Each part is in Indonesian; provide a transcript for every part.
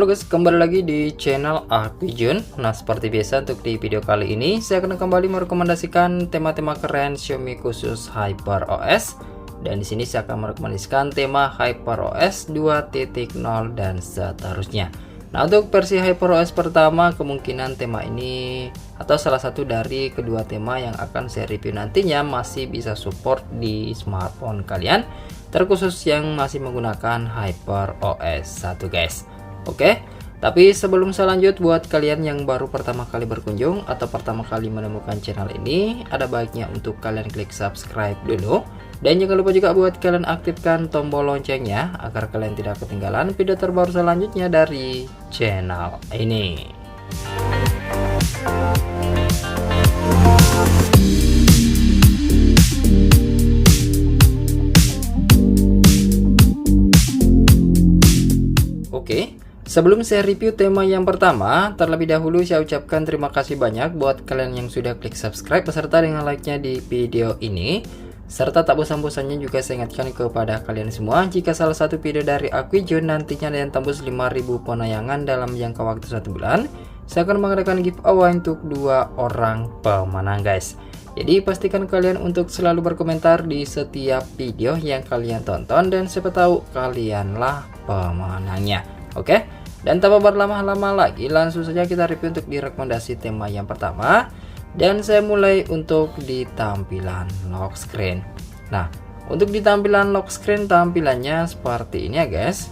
Halo guys, kembali lagi di channel aku Jun. Nah, seperti biasa untuk di video kali ini saya akan kembali merekomendasikan tema-tema keren Xiaomi khusus HyperOS. Dan di sini saya akan merekomendasikan tema HyperOS 2.0 dan seterusnya. Nah, untuk versi HyperOS pertama, kemungkinan tema ini atau salah satu dari kedua tema yang akan saya review nantinya masih bisa support di smartphone kalian, terkhusus yang masih menggunakan HyperOS 1 guys. Oke, tapi sebelum saya lanjut, buat kalian yang baru pertama kali berkunjung atau pertama kali menemukan channel ini, ada baiknya untuk kalian klik subscribe dulu. Dan jangan lupa juga buat kalian aktifkan tombol loncengnya agar kalian tidak ketinggalan video terbaru selanjutnya dari channel ini. Oke. Sebelum saya review tema yang pertama, terlebih dahulu saya ucapkan terima kasih banyak buat kalian yang sudah klik subscribe beserta dengan like-nya di video ini. Serta tak bosan-bosannya juga saya ingatkan kepada kalian semua, jika salah satu video dari aku Jun nantinya yang tembus 5000 penayangan dalam jangka waktu 1 bulan, saya akan mengadakan giveaway untuk 2 orang pemenang guys. Jadi pastikan kalian untuk selalu berkomentar di setiap video yang kalian tonton, dan siapa tahu kalianlah pemenangnya. Oke? Dan tanpa berlama-lama lagi, langsung saja kita review untuk di rekomendasi tema yang pertama. Dan saya mulai untuk di tampilan lock screen. Nah, untuk di tampilan lock screen tampilannya seperti ini ya guys.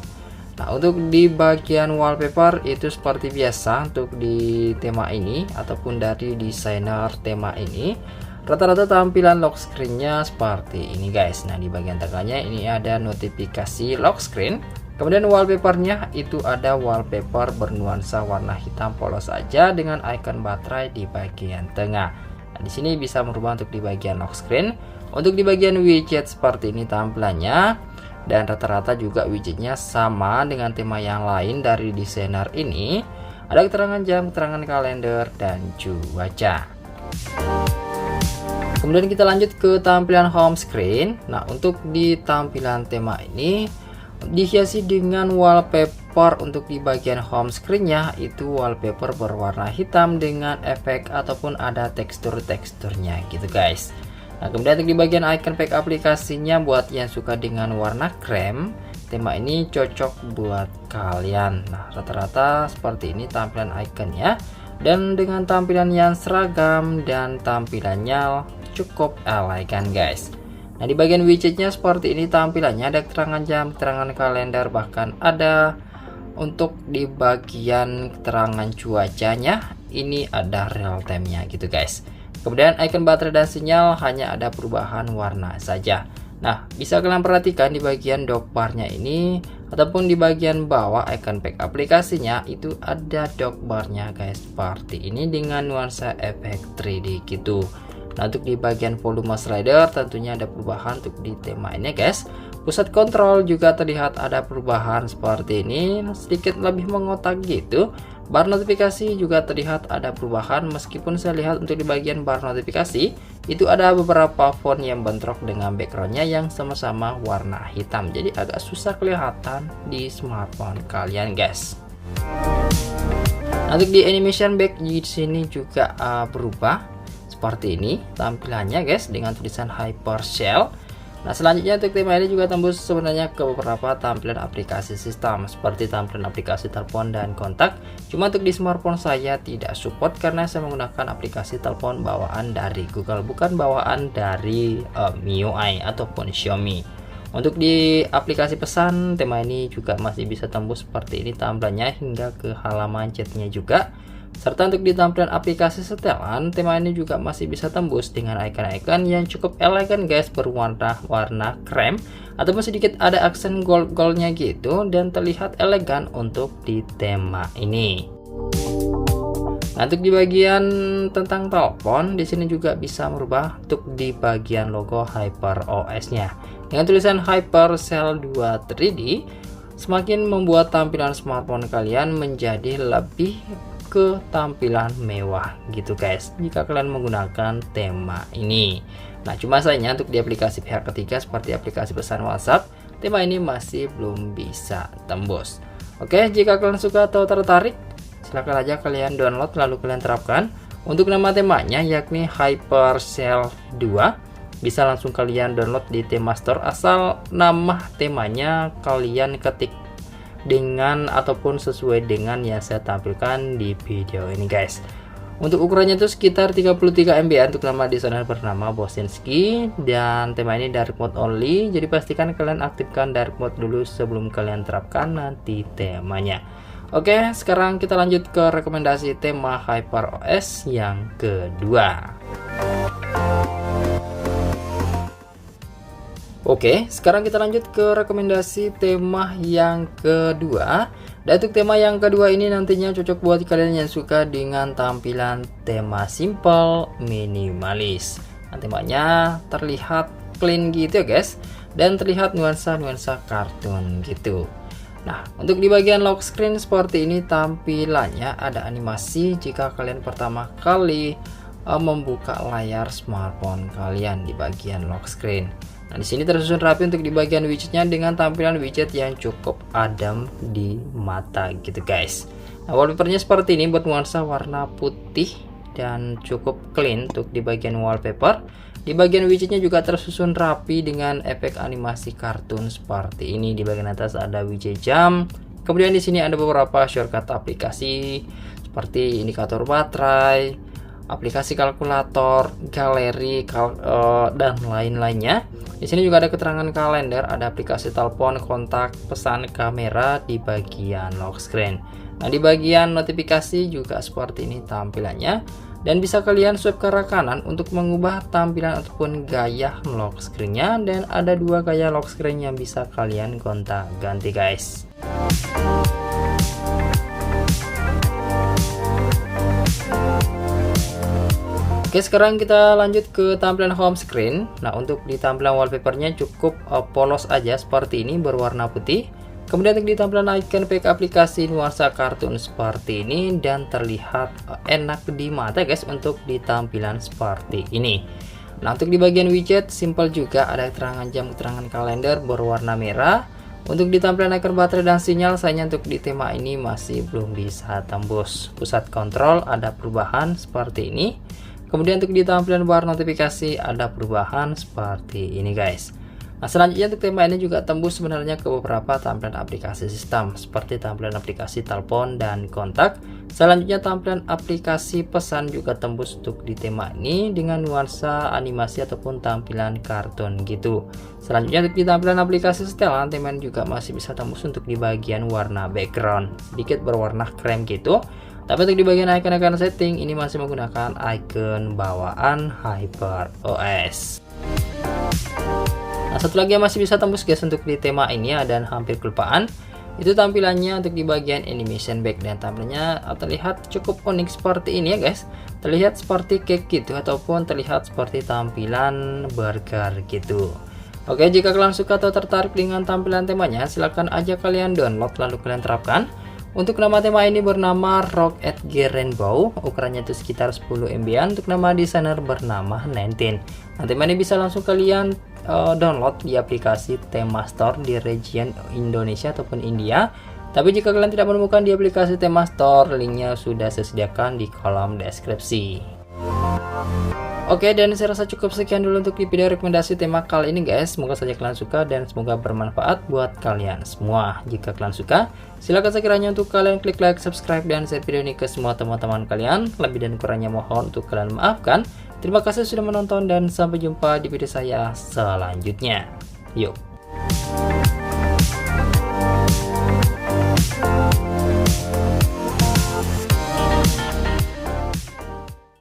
Nah, untuk di bagian wallpaper itu seperti biasa untuk di tema ini ataupun dari desainer tema ini, rata-rata tampilan lock screen-nya seperti ini guys. Nah, di bagian tengahnya ini ada notifikasi lock screen. Kemudian wallpapernya itu ada wallpaper bernuansa warna hitam polos saja dengan icon baterai di bagian tengah. Nah, di sini bisa merubah untuk di bagian lock screen. Untuk di bagian widget seperti ini tampilannya, dan rata-rata juga widgetnya sama dengan tema yang lain dari desainer ini. Ada keterangan jam, keterangan kalender, dan cuaca. Kemudian kita lanjut ke tampilan home screen. Nah, untuk di tampilan tema ini dihiasi dengan wallpaper. Untuk di bagian home screen-nya itu wallpaper berwarna hitam dengan efek ataupun ada teksturnya gitu guys. Nah, kemudian untuk di bagian icon pack aplikasinya, buat yang suka dengan warna krem, tema ini cocok buat kalian. Nah, rata-rata seperti ini tampilan iconnya, dan dengan tampilan yang seragam dan tampilannya cukup elegan guys. Nah, di bagian widgetnya seperti ini tampilannya, ada keterangan jam, keterangan kalender, bahkan ada untuk di bagian keterangan cuacanya ini ada real time-nya gitu guys. Kemudian icon baterai dan sinyal hanya ada perubahan warna saja. Nah, bisa kalian perhatikan di bagian dock bar-nya ini ataupun di bagian bawah icon pack aplikasinya itu ada dock bar-nya guys, seperti ini dengan nuansa efek 3D gitu. Nah, untuk di bagian volume slider tentunya ada perubahan untuk di tema ini guys. Pusat kontrol juga terlihat ada perubahan seperti ini, sedikit lebih mengotak gitu. Bar notifikasi juga terlihat ada perubahan, meskipun saya lihat untuk di bagian bar notifikasi itu ada beberapa font yang bentrok dengan backgroundnya yang sama-sama warna hitam, jadi agak susah kelihatan di smartphone kalian guys. Nah, untuk di animation back di sini juga berubah seperti ini tampilannya guys dengan tulisan Hypercell. Nah, selanjutnya untuk tema ini juga tembus sebenarnya ke beberapa tampilan aplikasi sistem seperti tampilan aplikasi telepon dan kontak. Cuma untuk di smartphone saya tidak support karena saya menggunakan aplikasi telepon bawaan dari Google, bukan bawaan dari MIUI ataupun Xiaomi. Untuk di aplikasi pesan, tema ini juga masih bisa tembus seperti ini tampilannya hingga ke halaman chatnya juga. Serta untuk di tampilan aplikasi setelan, tema ini juga masih bisa tembus dengan icon-icon yang cukup elegan guys, berwarna krem ataupun sedikit ada aksen gold-goldnya gitu, dan terlihat elegan untuk di tema ini. Nah, untuk di bagian tentang telepon, di sini juga bisa merubah untuk di bagian logo HyperOS-nya dengan tulisan Hypercell 2 3D, semakin membuat tampilan smartphone kalian menjadi lebih ke tampilan mewah gitu guys jika kalian menggunakan tema ini. Nah, cuma sayangnya untuk di aplikasi pihak ketiga seperti aplikasi pesan WhatsApp, tema ini masih belum bisa tembus. Oke, jika kalian suka atau tertarik, silahkan aja kalian download lalu kalian terapkan. Untuk nama temanya yakni Hypercell 2, bisa langsung kalian download di Tema Store, asal nama temanya kalian ketik dengan ataupun sesuai dengan yang saya tampilkan di video ini guys. Untuk ukurannya itu sekitar 33 MB untuk nama desainer bernama Bosinski, dan tema ini dark mode only, jadi pastikan kalian aktifkan dark mode dulu sebelum kalian terapkan nanti temanya. Oke, sekarang kita lanjut ke rekomendasi tema HyperOS yang kedua. Oke, sekarang kita lanjut ke rekomendasi tema yang kedua. Dan untuk tema yang kedua ini nantinya cocok buat kalian yang suka dengan tampilan tema simple minimalis. Nah, temanya terlihat clean gitu ya guys, dan terlihat nuansa-nuansa kartun gitu. Nah, untuk di bagian lock screen seperti ini tampilannya ada animasi jika kalian pertama kali membuka layar smartphone kalian di bagian lock screen. Nah, di sini tersusun rapi untuk di bagian widgetnya dengan tampilan widget yang cukup adem di mata gitu guys. Nah, wallpapernya seperti ini buat nuansa warna putih dan cukup clean untuk di bagian wallpaper. Di bagian widgetnya juga tersusun rapi dengan efek animasi kartun seperti ini. Di bagian atas ada widget jam. Kemudian di sini ada beberapa shortcut aplikasi seperti indikator baterai, aplikasi kalkulator, galeri, dan lain-lainnya. Di sini juga ada keterangan kalender, ada aplikasi telepon, kontak, pesan, kamera di bagian lock screen. Nah, di bagian notifikasi juga seperti ini tampilannya, dan bisa kalian swipe ke arah kanan untuk mengubah tampilan ataupun gaya lock screen-nya, dan ada dua gaya lock screen yang bisa kalian gonta-ganti guys. Oke, sekarang kita lanjut ke tampilan home screen. Nah, untuk di tampilan wallpapernya cukup polos aja seperti ini berwarna putih. Kemudian untuk di tampilan icon pack aplikasi nuansa kartun seperti ini, dan terlihat enak di mata guys untuk di tampilan seperti ini. Nah, untuk di bagian widget simple juga, ada keterangan jam, keterangan kalender berwarna merah. Untuk di tampilan icon baterai dan sinyal, sayangnya untuk di tema ini masih belum bisa tembus. Pusat kontrol ada perubahan seperti ini. Kemudian untuk di tampilan bar notifikasi ada perubahan seperti ini guys. Nah, selanjutnya untuk tema ini juga tembus sebenarnya ke beberapa tampilan aplikasi sistem seperti tampilan aplikasi telepon dan kontak. Selanjutnya tampilan aplikasi pesan juga tembus untuk di tema ini dengan nuansa animasi ataupun tampilan kartun gitu. Selanjutnya untuk di tampilan aplikasi setelan, tema ini juga masih bisa tembus untuk di bagian warna background sedikit berwarna krem gitu. Tapi untuk di bagian icon-icon setting ini masih menggunakan icon bawaan HyperOS. Nah, satu lagi yang masih bisa tembus guys untuk di tema ini dan hampir kelupaan, itu tampilannya untuk di bagian animation back, dan tampilannya terlihat cukup unik seperti ini ya guys. Terlihat seperti cake gitu ataupun terlihat seperti tampilan burger gitu. Oke, jika kalian suka atau tertarik dengan tampilan temanya, silahkan aja kalian download lalu kalian terapkan. Untuk nama tema ini bernama Rock Edge Rainbow, ukurannya itu sekitar 10 MB. Untuk nama desainer bernama 19. Nah, tema ini bisa langsung kalian download di aplikasi Tema Store di region Indonesia ataupun India. Tapi jika kalian tidak menemukan di aplikasi Tema Store, linknya sudah saya sediakan di kolom deskripsi. Oke, dan saya rasa cukup sekian dulu untuk di video rekomendasi tema kali ini guys. Semoga saja kalian suka dan semoga bermanfaat buat kalian semua. Jika kalian suka, silakan sekiranya untuk kalian klik like, subscribe, dan share video ini ke semua teman-teman kalian. Lebih dan kurangnya mohon untuk kalian maafkan. Terima kasih sudah menonton dan sampai jumpa di video saya selanjutnya. Yuk.